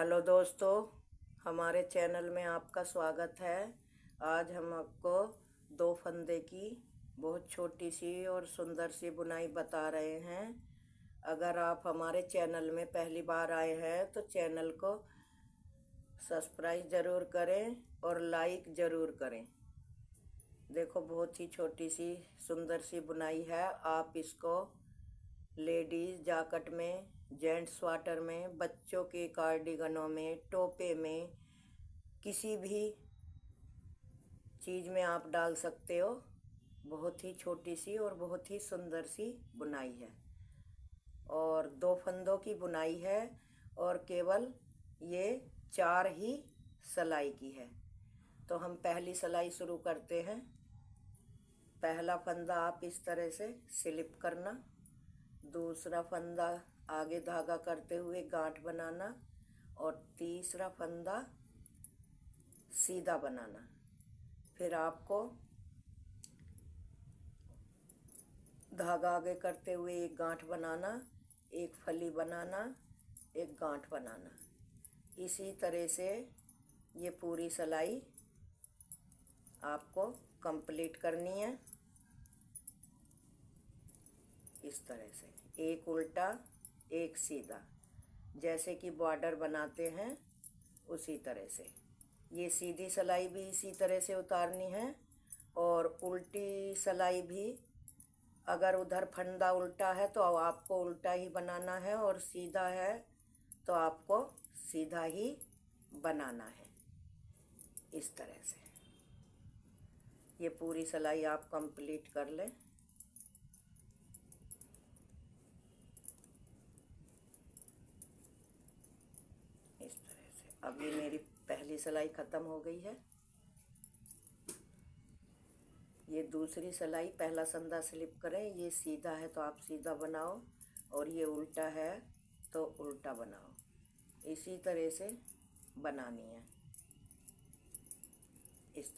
Hello दोस्तों, हमारे channel में आपका स्वागत है। आज हम आपको दो फंदे की बहुत छोटी सी और सुंदर सी बुनाई बता रहे हैं। अगर आप हमारे चैनल में पहली बार आए हैं तो चैनल को सब्सक्राइब ज़रूर करें और लाइक ज़रूर करें। देखो, बहुत ही छोटी सी सुंदर सी बुनाई है। आप इसको लेडीज़ जैकेट में, जेंट्स स्वेटर में, बच्चों के कार्डिगनों में, टोपे में, किसी भी चीज़ में आप डाल सकते हो। बहुत ही छोटी सी और बहुत ही सुंदर सी बुनाई है और दो फंदों की बुनाई है और केवल ये 4 ही सिलाई की है। तो हम पहली सिलाई शुरू करते हैं। पहला फंदा आप इस तरह से स्लिप करना, दूसरा फंदा आगे धागा करते हुए गांठ बनाना और तीसरा फंदा सीधा बनाना। फिर आपको धागा आगे करते हुए एक गांठ बनाना, एक फली बनाना, एक गांठ बनाना। इसी तरह से ये पूरी सिलाई आपको कंप्लीट करनी है। इस तरह से एक उल्टा एक सीधा, जैसे कि बॉर्डर बनाते हैं उसी तरह से। ये सीधी सिलाई भी इसी तरह से उतारनी है और उल्टी सिलाई भी, अगर उधर फंदा उल्टा है तो आपको उल्टा ही बनाना है और सीधा है तो आपको सीधा ही बनाना है। इस तरह से ये पूरी सिलाई आप कंप्लीट कर लें। इस तरह से अब ये मेरी पहली सिलाई ख़त्म हो गई है। ये दूसरी सिलाई, पहला फंदा स्लिप करें, ये सीधा है तो आप सीधा बनाओ और ये उल्टा है तो उल्टा बनाओ। इसी तरह से बनानी है। इस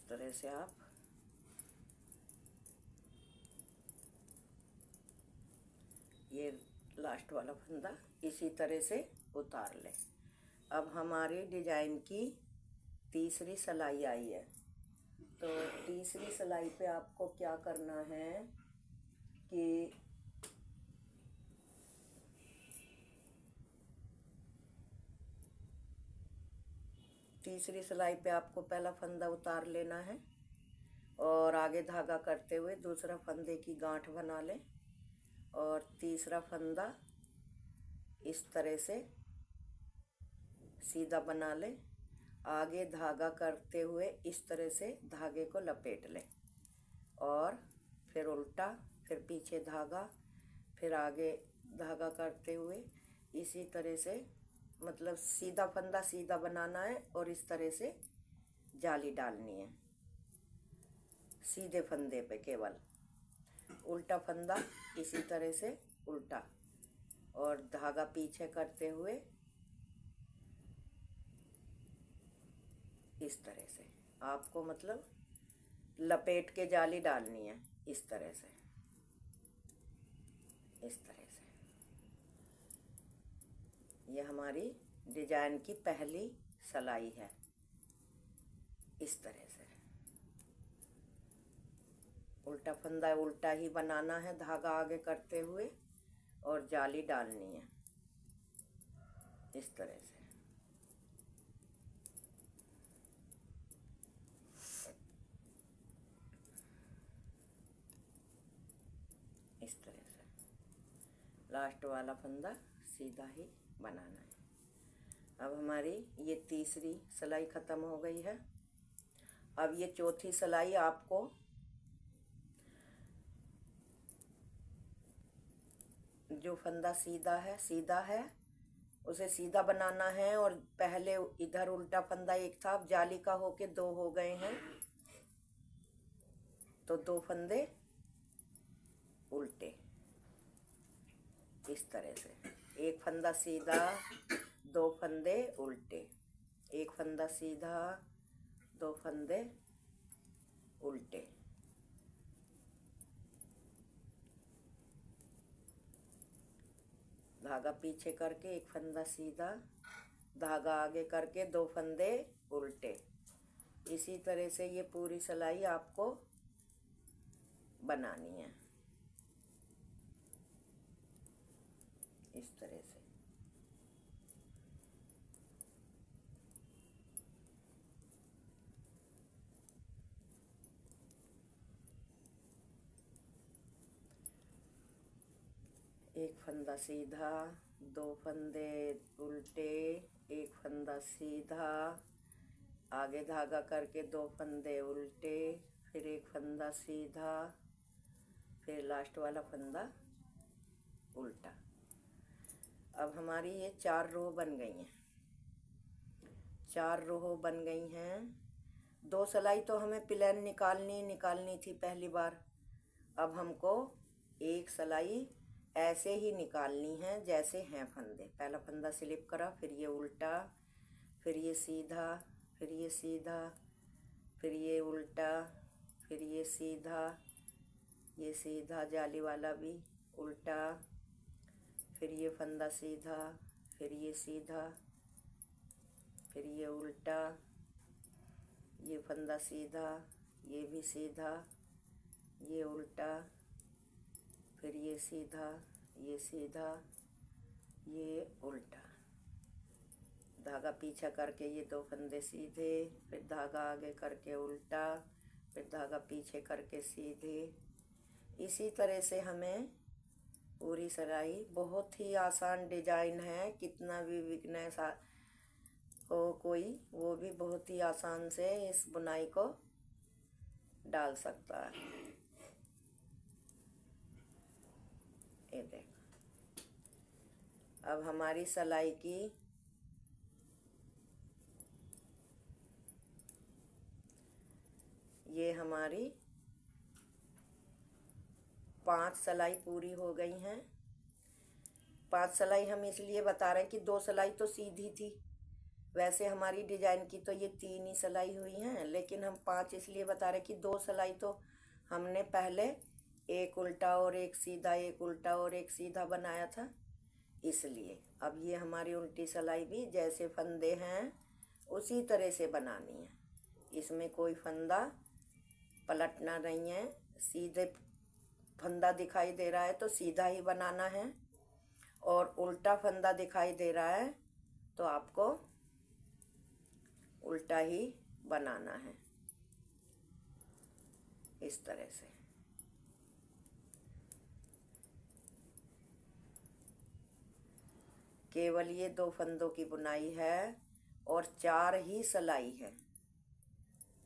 तरह से आप ये लास्ट वाला फंदा इसी तरह से उतार लें। अब हमारी डिजाइन की तीसरी सिलाई आई है। तो तीसरी सिलाई पे आपको क्या करना है कि तीसरी सिलाई पे आपको पहला फंदा उतार लेना है और आगे धागा करते हुए दूसरा फंदे की गांठ बना लें और तीसरा फंदा इस तरह से सीधा बना लें। आगे धागा करते हुए इस तरह से धागे को लपेट लें और फिर उल्टा, फिर पीछे धागा, फिर आगे धागा करते हुए इसी तरह से, मतलब सीधा फंदा सीधा बनाना है और इस तरह से जाली डालनी है सीधे फंदे पे। केवल उल्टा फंदा इसी तरह से उल्टा और धागा पीछे करते हुए इस तरह से आपको, मतलब लपेट के जाली डालनी है। इस तरह से, इस तरह से ये हमारी डिजाइन की पहली सिलाई है। इस तरह से उल्टा फंदा उल्टा ही बनाना है, धागा आगे करते हुए और जाली डालनी है। इस तरह से इस तरह से लास्ट वाला फंदा सीधा ही बनाना है। अब हमारी ये तीसरी सिलाई ख़त्म हो गई है। अब ये चौथी सिलाई आपको जो फंदा सीधा है उसे सीधा बनाना है। और पहले इधर उल्टा फंदा एक था, अब जाली का होके दो हो गए हैं, तो दो फंदे उल्टे इस तरह से। एक फंदा सीधा, दो फंदे उल्टे, एक फंदा सीधा, दो फंदे उल्टे। धागा पीछे करके एक फंदा सीधा, धागा आगे करके दो फंदे उल्टे। इसी तरह से ये पूरी सिलाई आपको बनानी है, इस तरह से। एक फंदा सीधा, दो फंदे उल्टे, एक फंदा सीधा, आगे धागा करके दो फंदे उल्टे, फिर एक फंदा सीधा, फिर लास्ट वाला फंदा उल्टा। अब हमारी ये 4 रो बन गई हैं, 4 रो बन गई हैं। 2 सिलाई तो हमें प्लेन निकालनी थी पहली बार। अब हमको एक सिलाई ऐसे ही निकालनी है जैसे हैं फंदे। पहला फंदा स्लिप करा, फिर ये उल्टा, फिर ये सीधा, फिर ये सीधा, फिर ये उल्टा, फिर ये सीधा जाली वाला भी उल्टा, फिर ये फंदा सीधा, फिर ये सीधा, फिर ये उल्टा, ये फंदा सीधा, ये भी सीधा, ये उल्टा, फिर ये सीधा, ये सीधा, ये उल्टा। धागा पीछा करके ये दो फंदे सीधे, फिर धागा आगे करके उल्टा, फिर धागा पीछे करके सीधे। इसी तरह से हमें पूरी सिलाई, बहुत ही आसान डिजाइन है। कितना भी बिगनर्स हो कोई, वो भी बहुत ही आसान से इस बुनाई को डाल सकता है। ये देख, अब हमारी सिलाई की ये हमारी 5 सिलाई पूरी हो गई हैं। 5 सिलाई हम इसलिए बता रहे हैं कि 2 सिलाई तो सीधी थी। वैसे हमारी डिजाइन की तो ये 3 ही सिलाई हुई हैं, लेकिन हम 5 इसलिए बता रहे हैं कि 2 सिलाई तो हमने पहले एक उल्टा और एक सीधा, एक उल्टा और एक सीधा बनाया था, इसलिए। अब ये हमारी उल्टी सिलाई भी जैसे फंदे हैं उसी तरह से बनानी है। इसमें कोई फंदा पलटना नहीं है। सीधे फंदा दिखाई दे रहा है तो सीधा ही बनाना है, और उल्टा फंदा दिखाई दे रहा है तो आपको उल्टा ही बनाना है, इस तरह से। केवल ये 2 फंदों की बुनाई है और 4 ही सिलाई है।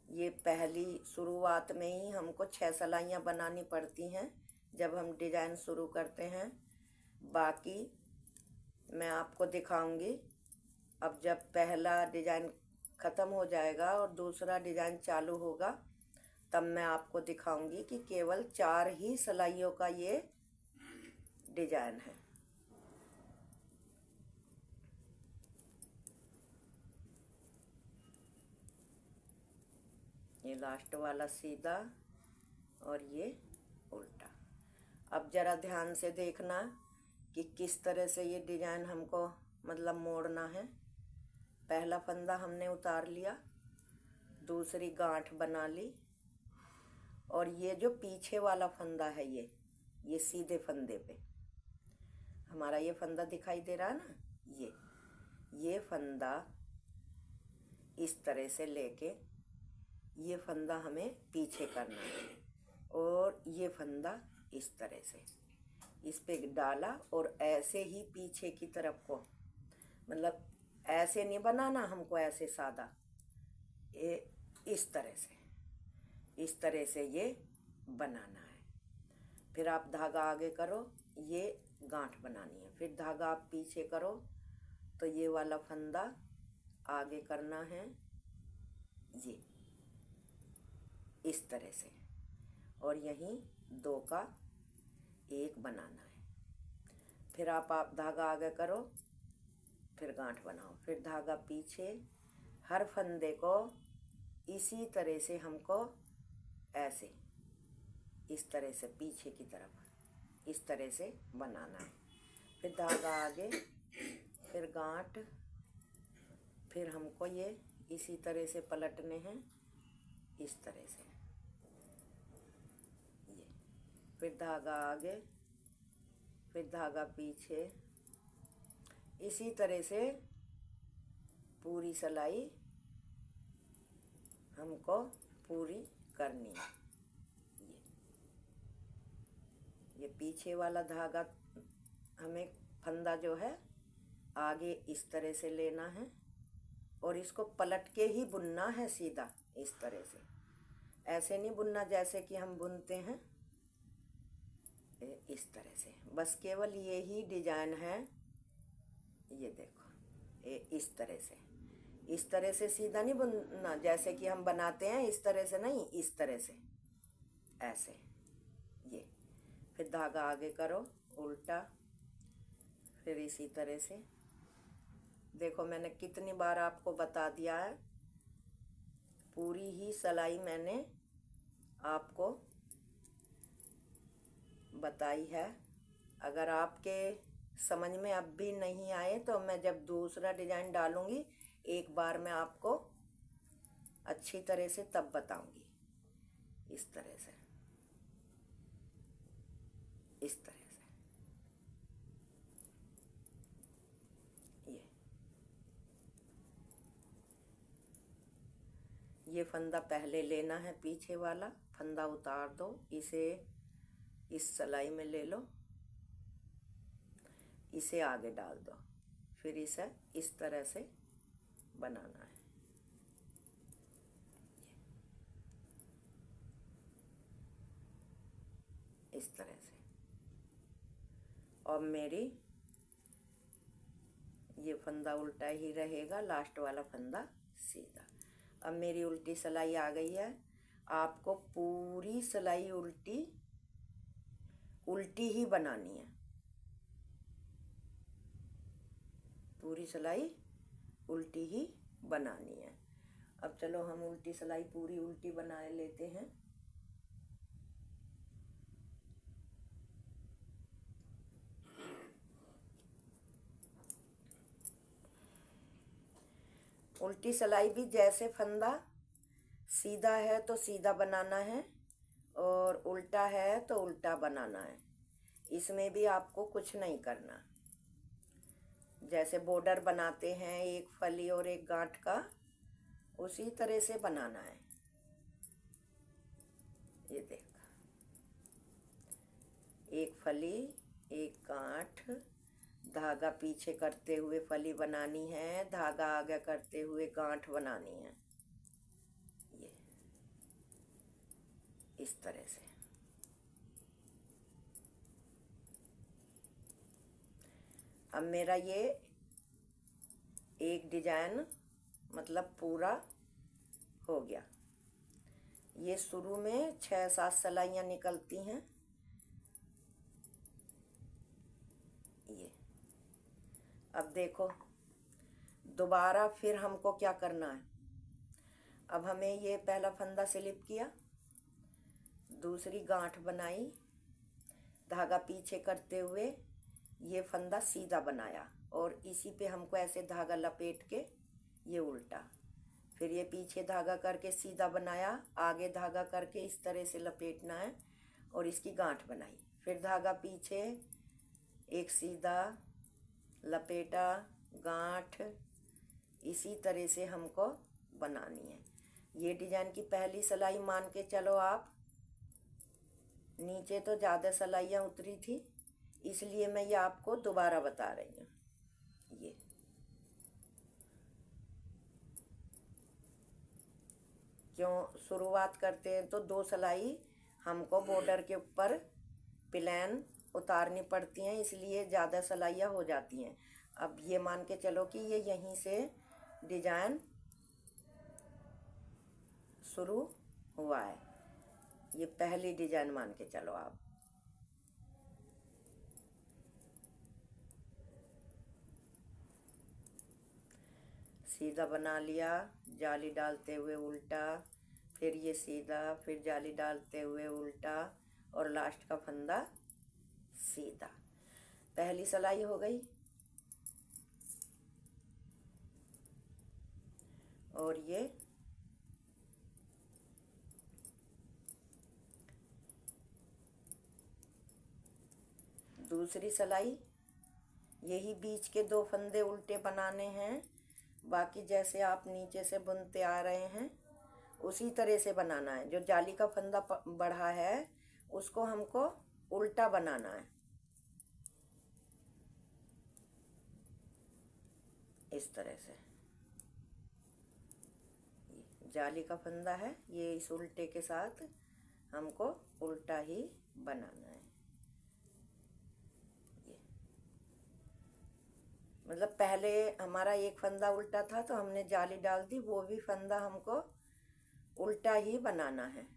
ये पहली शुरुआत में ही हमको 6 सिलाइयाँ बनानी पड़ती हैं जब हम डिजाइन शुरू करते हैं। बाकी मैं आपको दिखाऊंगी अब जब पहला डिजाइन ख़त्म हो जाएगा और दूसरा डिजाइन चालू होगा, तब मैं आपको दिखाऊंगी कि केवल 4 ही सिलाइयों का ये डिजाइन है। ये लास्ट वाला सीधा और ये उल्टा। अब जरा ध्यान से देखना कि किस तरह से ये डिजाइन हमको मतलब मोड़ना है। पहला फंदा हमने उतार लिया, दूसरी गांठ बना ली, और ये जो पीछे वाला फंदा है ये सीधे फंदे पे हमारा ये फंदा दिखाई दे रहा है ना, ये फंदा इस तरह से लेके ये फंदा हमें पीछे करना है, और ये फंदा इस तरह से इस पे डाला, और ऐसे ही पीछे की तरफ को, मतलब ऐसे नहीं बनाना हमको, ऐसे सादा, ये इस तरह से ये बनाना है। फिर आप धागा आगे करो, ये गांठ बनानी है। फिर धागा आप पीछे करो तो ये वाला फंदा आगे करना है, ये इस तरह से, और यहीं 2 का 1 बनाना है। फिर आप धागा आगे करो, फिर गांठ बनाओ, फिर धागा पीछे। हर फंदे को इसी तरह से हमको ऐसे, इस तरह से पीछे की तरफ इस तरह से बनाना है। फिर धागा आगे, फिर गांठ, फिर हमको ये इसी तरह से पलटने हैं, इस तरह से ये। फिर धागा आगे, फिर धागा पीछे, इसी तरह से पूरी सिलाई हमको पूरी करनी है। ये पीछे वाला धागा हमें फंदा जो है आगे इस तरह से लेना है और इसको पलट के ही बुनना है सीधा, इस तरह से। ऐसे नहीं बुनना जैसे कि हम बुनते हैं, इस तरह से। बस केवल ये ही डिजाइन है, ये देखो, ये इस तरह से। इस तरह से सीधा नहीं बुनना जैसे कि हम बनाते हैं, इस तरह से नहीं, इस तरह से ऐसे, ये। फिर धागा आगे करो उल्टा, फिर इसी तरह से। देखो मैंने कितनी बार आपको बता दिया है, पूरी ही सिलाई मैंने आपको बताई है। अगर आपके समझ में अब भी नहीं आए तो मैं जब दूसरा डिजाइन डालूंगी एक बार मैं आपको अच्छी तरह से तब बताऊंगी। इस तरह से, इस तरह से, ये फंदा पहले लेना है, पीछे वाला फंदा उतार दो, इसे इस सिलाई में ले लो, इसे आगे डाल दो, फिर इसे इस तरह से बनाना है। इस तरह से। और मेरी ये फंदा उल्टा ही रहेगा, लास्ट वाला फंदा सीधा। अब मेरी उल्टी सिलाई आ गई है। आपको पूरी सिलाई उल्टी उल्टी ही बनानी है, पूरी सिलाई उल्टी ही बनानी है। अब चलो हम उल्टी सिलाई पूरी उल्टी बना लेते हैं। उल्टी सिलाई भी जैसे फंदा सीधा है तो सीधा बनाना है और उल्टा है तो उल्टा बनाना है। इसमें भी आपको कुछ नहीं करना। जैसे बॉर्डर बनाते हैं एक फली और एक गांठ का, उसी तरह से बनाना है। ये देख, एक फली एक गांठ, धागा पीछे करते हुए फली बनानी है, धागा आगे करते हुए गांठ बनानी है, ये इस तरह से। अब मेरा ये एक डिजाइन मतलब पूरा हो गया। ये शुरू में 6-7 सिलाइयाँ निकलती हैं, ये। अब देखो दोबारा फिर हमको क्या करना है। अब हमें ये पहला फंदा स्लिप किया, दूसरी गांठ बनाई, धागा पीछे करते हुए ये फंदा सीधा बनाया और इसी पे हमको ऐसे धागा लपेट के ये उल्टा, फिर ये पीछे धागा करके सीधा बनाया, आगे धागा करके इस तरह से लपेटना है और इसकी गांठ बनाई, फिर धागा पीछे, एक सीधा लपेटा, गांठ, इसी तरह से हमको बनानी है। ये डिजाइन की पहली सिलाई मान के चलो आप। नीचे तो ज़्यादा सिलाइयाँ उतरी थी, इसलिए मैं ये आपको दोबारा बता रही हूँ। ये क्यों शुरुआत करते हैं तो 2 सिलाई हमको बॉर्डर के ऊपर प्लेन उतारनी पड़ती हैं, इसलिए ज़्यादा सिलाइयाँ हो जाती हैं। अब ये मान के चलो कि ये यहीं से डिजाइन शुरू हुआ है, ये पहली डिजाइन मान के चलो आप। सीधा बना लिया, जाली डालते हुए उल्टा, फिर ये सीधा, फिर जाली डालते हुए उल्टा, और लास्ट का फंदा सीधा। पहली सिलाई हो गई। और ये दूसरी सिलाई। यही बीच के 2 फंदे उल्टे बनाने हैं। बाकी जैसे आप नीचे से बुनते आ रहे हैं उसी तरह से बनाना है। जो जाली का फंदा बढ़ा है उसको हमको उल्टा बनाना है, इस तरह से। जाली का फंदा है, ये इस उल्टे के साथ हमको उल्टा ही बनाना है। ये मतलब पहले हमारा एक फंदा उल्टा था तो हमने जाली डाल दी, वो भी फंदा हमको उल्टा ही बनाना है,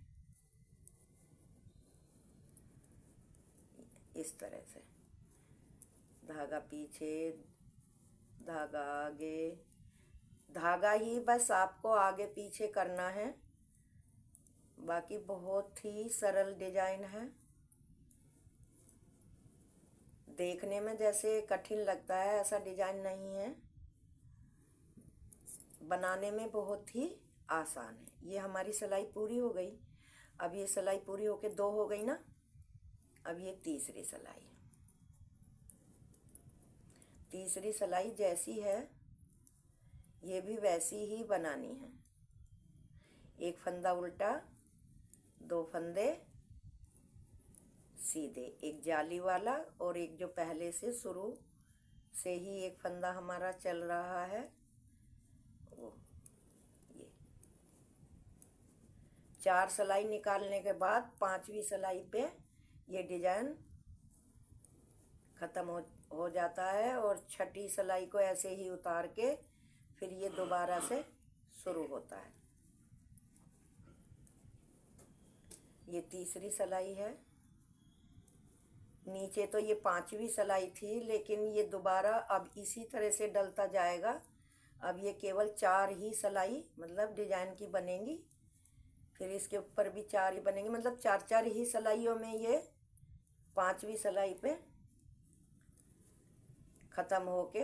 इस तरह से। धागा पीछे, धागा आगे, धागा ही बस आपको आगे पीछे करना है। बाकी बहुत ही सरल डिजाइन है। देखने में जैसे कठिन लगता है ऐसा डिजाइन नहीं है, बनाने में बहुत ही आसान है। ये हमारी सिलाई पूरी हो गई। अब ये सिलाई पूरी होके 2 हो गई ना। अब ये तीसरी सिलाई। तीसरी सिलाई जैसी है ये भी वैसी ही बनानी है। एक फंदा उल्टा, 2 फंदे सीधे, एक जाली वाला और एक जो पहले से शुरू से ही एक फंदा हमारा चल रहा है वो। ये 4 सिलाई निकालने के बाद 5वीं सिलाई पे ये डिजाइन खत्म हो जाता है, और 6ठी सिलाई को ऐसे ही उतार के फिर ये दोबारा से शुरू होता है। ये तीसरी सिलाई है। नीचे तो ये 5वीं सिलाई थी, लेकिन ये दोबारा अब इसी तरह से डलता जाएगा। अब ये केवल 4 ही सिलाई मतलब डिजाइन की बनेंगी, फिर इसके ऊपर भी 4 ही बनेंगी, मतलब 4-4 ही सिलाइयों में ये 5वीं सिलाई पे खत्म होके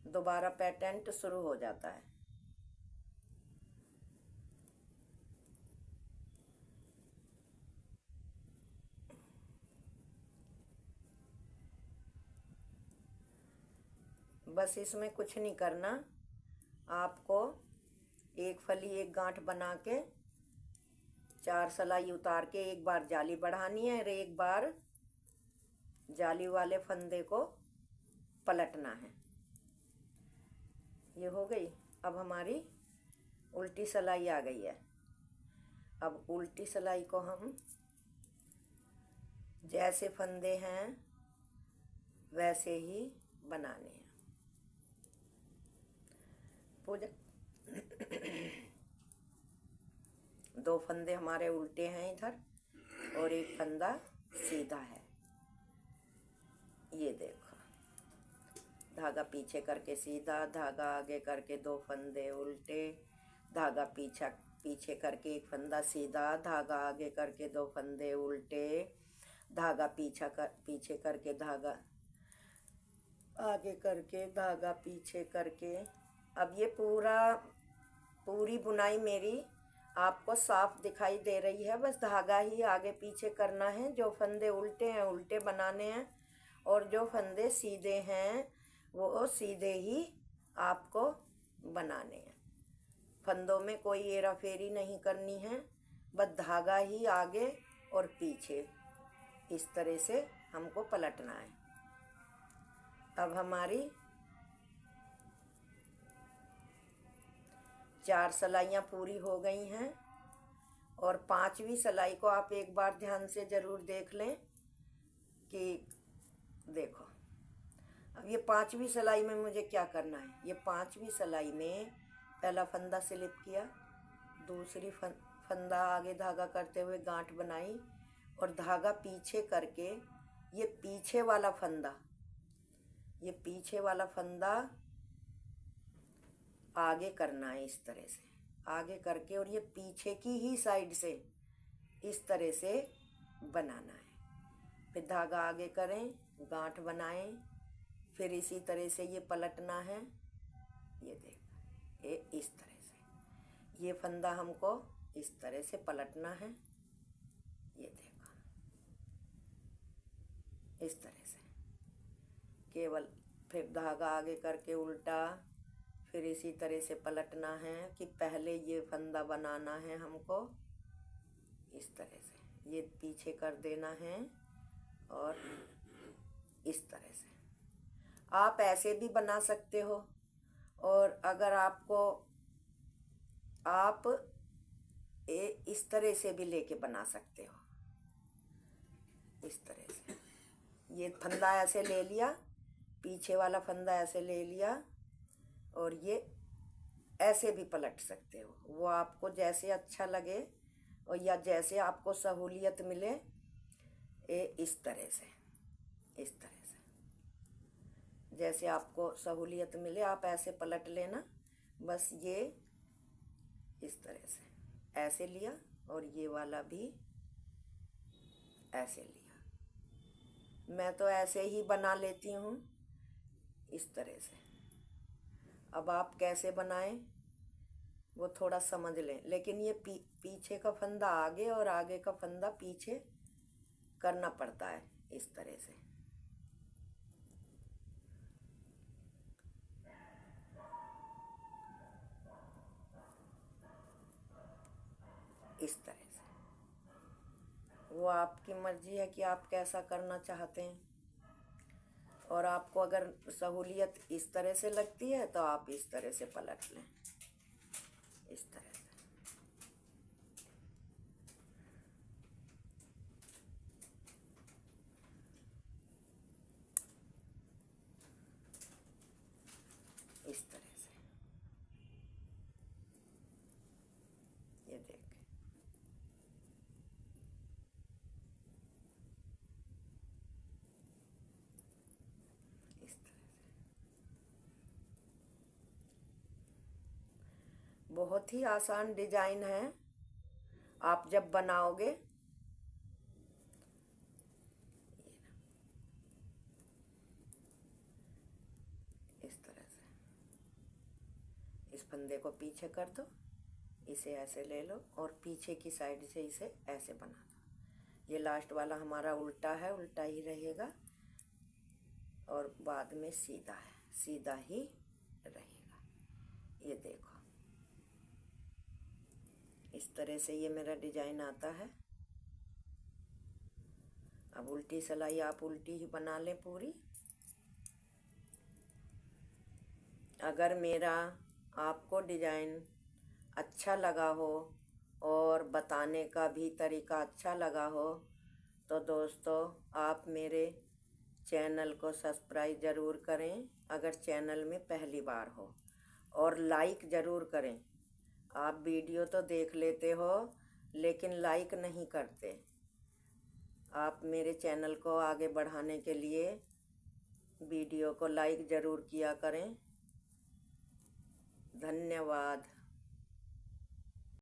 दोबारा पैटर्न शुरू हो जाता है। बस इसमें कुछ नहीं करना, आपको एक फली एक गांठ बना के 4 सिलाई उतार के एक बार जाली बढ़ानी है और एक बार जाली वाले फंदे को पलटना है। ये हो गई। अब हमारी उल्टी सिलाई आ गई है। अब उल्टी सिलाई को हम जैसे फंदे हैं वैसे ही बनाने हैं। पूजा 2 फंदे हमारे उल्टे हैं इधर और एक फंदा सीधा है। ये देखो, धागा पीछे करके सीधा, धागा आगे करके 2 फंदे उल्टे, धागा पीछे करके एक फंदा सीधा, धागा आगे करके 2 फंदे उल्टे, धागा पीछे करके धागा आगे करके धागा पीछे करके। अब ये पूरी बुनाई मेरी आपको साफ दिखाई दे रही है। बस धागा ही आगे पीछे करना है। जो फंदे उल्टे हैं उल्टे बनाने हैं, और जो फंदे सीधे हैं वो सीधे ही आपको बनाने हैं। फंदों में कोई हेरा फेरी नहीं करनी है, बस धागा ही आगे और पीछे इस तरह से हमको पलटना है। अब हमारी 4 सिलाइयाँ पूरी हो गई हैं और 5वीं सिलाई को आप एक बार ध्यान से ज़रूर देख लें कि देखो अब ये 5वीं सिलाई में मुझे क्या करना है। ये 5वीं सिलाई में पहला फंदा स्लिप किया, दूसरी फंदा आगे धागा करते हुए गांठ बनाई और धागा पीछे करके ये पीछे वाला फंदा आगे करना है। इस तरह से आगे करके और ये पीछे की ही साइड से इस तरह से बनाना है। फिर धागा आगे करें, गांठ बनाएं, फिर इसी तरह से ये पलटना है। ये देख ये इस तरह से ये फंदा हमको इस तरह से पलटना है। ये देखो इस तरह से केवल, फिर धागा आगे करके उल्टा, फिर इसी तरह से पलटना है कि पहले ये फंदा बनाना है हमको। इस तरह से ये पीछे कर देना है और इस तरह से आप ऐसे भी बना सकते हो। और अगर आपको आप इस तरह से भी लेके बना सकते हो। इस तरह से ये फंदा ऐसे ले लिया, पीछे वाला फंदा ऐसे ले लिया और ये ऐसे भी पलट सकते हो। वो आपको जैसे अच्छा लगे और या जैसे आपको सहूलियत मिले। इस तरह से जैसे आपको सहूलियत मिले आप ऐसे पलट लेना। बस ये इस तरह से ऐसे लिया और ये वाला भी ऐसे लिया। मैं तो ऐसे ही बना लेती हूँ इस तरह से। अब आप कैसे बनाएं वो थोड़ा समझ लें, लेकिन ये पीछे का फंदा आगे और आगे का फंदा पीछे करना पड़ता है। इस तरह से इस तरह से वो आपकी मर्जी है कि आप कैसा करना चाहते हैं। और आपको अगर सहूलियत इस तरह से लगती है तो आप इस तरह से पलट लें। इस तरह से इस तरह से ये देख इस तरह से बहुत ही आसान डिजाइन है। आप जब बनाओगे इस तरह से इस फंदे को पीछे कर दो, इसे ऐसे ले लो और पीछे की साइड से इसे ऐसे बना दो। ये लास्ट वाला हमारा उल्टा है, उल्टा ही रहेगा और बाद में सीधा है, सीधा ही रहेगा। ये देखो इस तरह से ये मेरा डिजाइन आता है। अब उल्टी सिलाई आप उल्टी ही बना लें पूरी। अगर मेरा आपको डिजाइन अच्छा लगा हो और बताने का भी तरीका अच्छा लगा हो तो दोस्तों आप मेरे चैनल को सब्सक्राइब ज़रूर करें अगर चैनल में पहली बार हो, और लाइक ज़रूर करें। आप वीडियो तो देख लेते हो लेकिन लाइक नहीं करते। आप मेरे चैनल को आगे बढ़ाने के लिए वीडियो को लाइक ज़रूर किया करें। धन्यवाद।